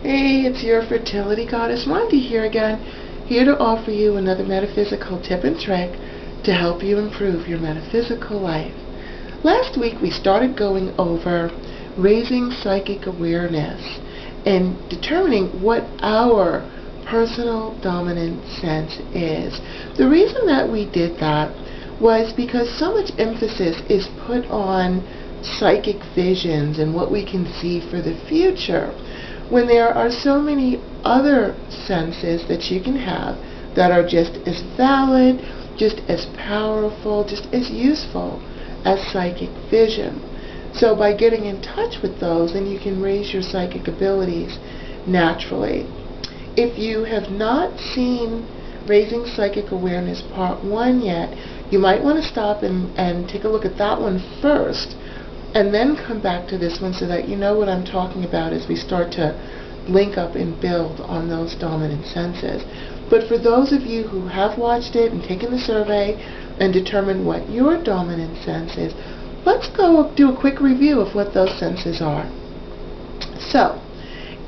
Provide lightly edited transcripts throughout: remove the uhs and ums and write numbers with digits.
Hey, it's your fertility goddess Wendy here again, here to offer you another metaphysical tip and trick to help you improve your metaphysical life. Last week we started going over raising psychic awareness and determining what our personal dominant sense is. The reason that we did that was because so much emphasis is put on psychic visions and what we can see for the future, when there are so many other senses that you can have that are just as valid, just as powerful, just as useful as psychic vision. So by getting in touch with those, then you can raise your psychic abilities naturally. If you have not seen Raising Psychic Awareness Part 1 yet, you might want to stop and take a look at that one first, and then come back to this one so that you know what I'm talking about as we start to link up and build on those dominant senses. But for those of you who have watched it and taken the survey and determined what your dominant sense is, let's go do a quick review of what those senses are. So,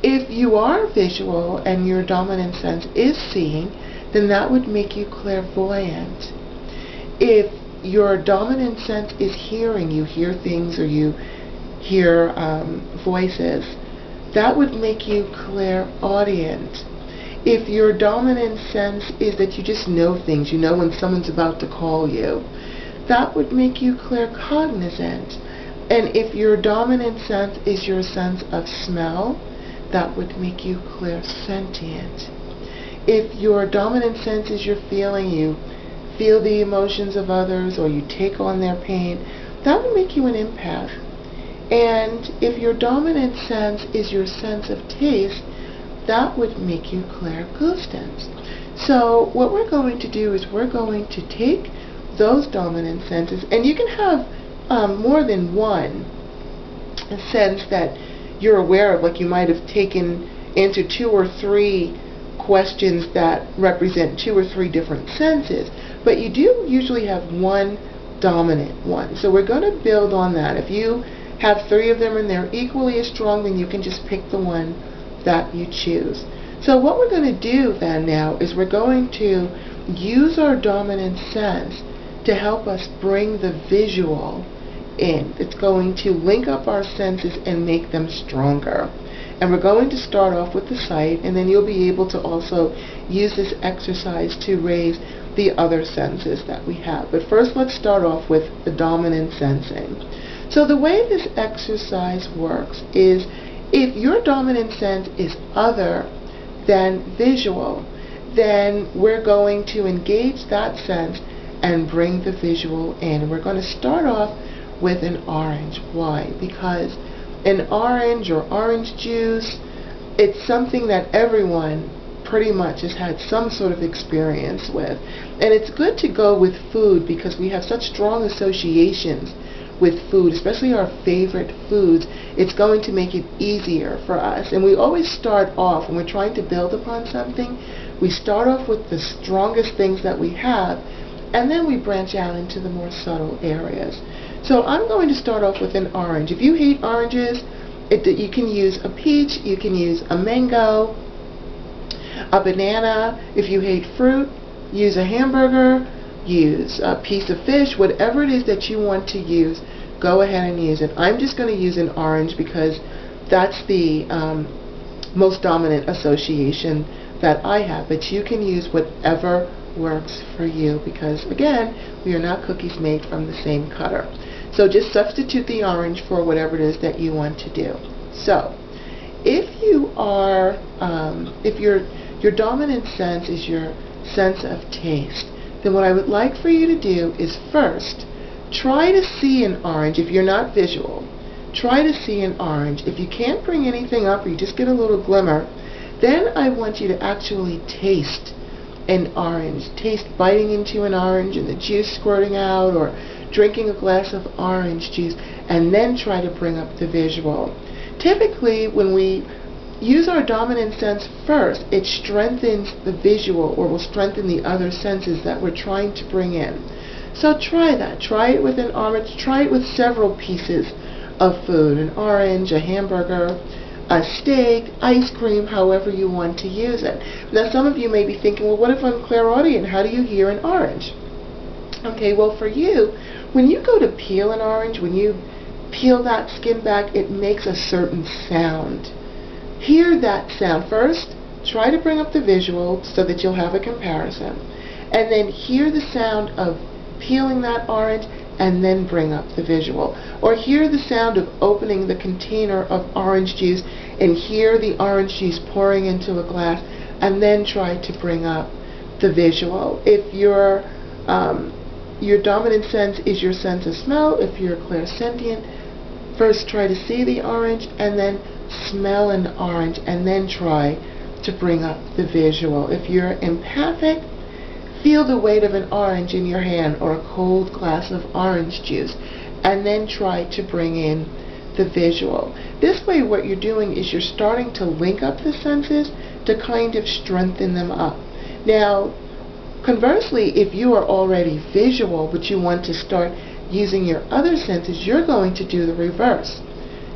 if you are visual and your dominant sense is seeing, then that would make you clairvoyant. If your dominant sense is hearing, you hear things or you hear voices, that would make you clairaudient. If your dominant sense is that you just know things, you know when someone's about to call you, that would make you claircognizant. And if your dominant sense is your sense of smell, that would make you clairsentient. If your dominant sense is your feeling, you feel the emotions of others or you take on their pain, that would make you an empath. And if your dominant sense is your sense of taste, that would make you clairgustance. So what we're going to do is we're going to take those dominant senses, and you can have more than one sense that you're aware of, like you might have taken into 2 or 3 questions that represent 2 or 3 different senses, but you do usually have one dominant one. So we're going to build on that. If you have 3 of them and they're equally as strong, then you can just pick the one that you choose. So what we're going to do then now is we're going to use our dominant sense to help us bring the visual in. It's going to link up our senses and make them stronger. And we're going to start off with the sight, and then you'll be able to also use this exercise to raise the other senses that we have. But first, let's start off with the dominant sensing. So the way this exercise works is if your dominant sense is other than visual, then we're going to engage that sense and bring the visual in. And we're going to start off with an orange. Why? Because an orange or orange juice, it's something that everyone pretty much has had some sort of experience with. And it's good to go with food because we have such strong associations with food, especially our favorite foods. It's going to make it easier for us. And we always start off, when we're trying to build upon something, we start off with the strongest things that we have, and then we branch out into the more subtle areas. So I'm going to start off with an orange. If you hate oranges, you can use a peach, you can use a mango, a banana. If you hate fruit, use a hamburger, use a piece of fish, whatever it is that you want to use, go ahead and use it. I'm just going to use an orange because that's the most dominant association that I have, but you can use whatever works for you because, again, we are not cookies made from the same cutter. So just substitute the orange for whatever it is that you want to do. So if you are, if your dominant sense is your sense of taste, then what I would like for you to do is first try to see an orange. If you're not visual, try to see an orange. If you can't bring anything up or you just get a little glimmer, then I want you to actually taste an orange. Taste biting into an orange and the juice squirting out, or drinking a glass of orange juice, and then try to bring up the visual. Typically, when we use our dominant sense first, it strengthens the visual, or will strengthen the other senses that we're trying to bring in. So try that. Try it with an orange. Try it with several pieces of food. An orange, a hamburger, a steak, ice cream, however you want to use it. Now some of you may be thinking, well, what if I'm clairaudient? How do you hear an orange? Okay, well for you, when you go to peel an orange, when you peel that skin back, it makes a certain sound. Hear that sound. First, try to bring up the visual so that you'll have a comparison. And then hear the sound of peeling that orange and then bring up the visual. Or hear the sound of opening the container of orange juice and hear the orange juice pouring into a glass and then try to bring up the visual. If your dominant sense is your sense of smell, if you're clairsentient, first try to see the orange and then smell an orange and then try to bring up the visual. If you're empathic, feel the weight of an orange in your hand or a cold glass of orange juice and then try to bring in the visual. This way what you're doing is you're starting to link up the senses to kind of strengthen them up. Now, conversely, if you are already visual but you want to start using your other senses, you're going to do the reverse.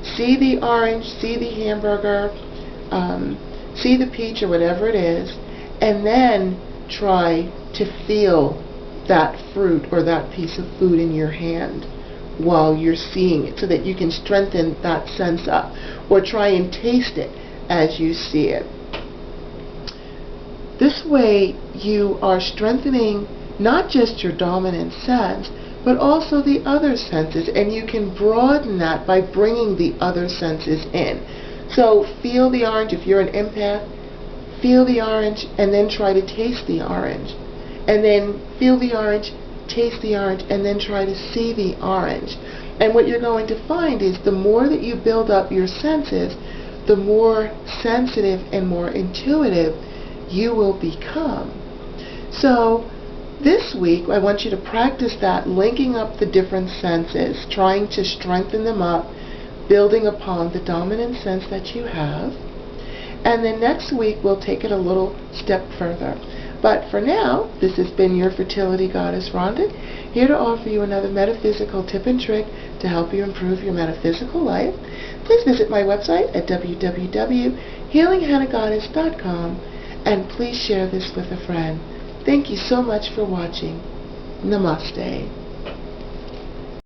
See the orange, see the hamburger, see the peach or whatever it is, and then try to feel that fruit or that piece of food in your hand while you're seeing it so that you can strengthen that sense up, or try and taste it as you see it. This way you are strengthening not just your dominant sense but also the other senses, and you can broaden that by bringing the other senses in. So feel the orange. If you're an empath, feel the orange and then try to taste the orange. And then feel the orange, taste the orange, and then try to see the orange. And what you're going to find is the more that you build up your senses, the more sensitive and more intuitive you will become. So this week I want you to practice that, linking up the different senses, trying to strengthen them up, building upon the dominant sense that you have. And then next week we'll take it a little step further. But for now, this has been your fertility goddess, Rhonda, here to offer you another metaphysical tip and trick to help you improve your metaphysical life. Please visit my website at www.healinghannagoddess.com and please share this with a friend. Thank you so much for watching. Namaste.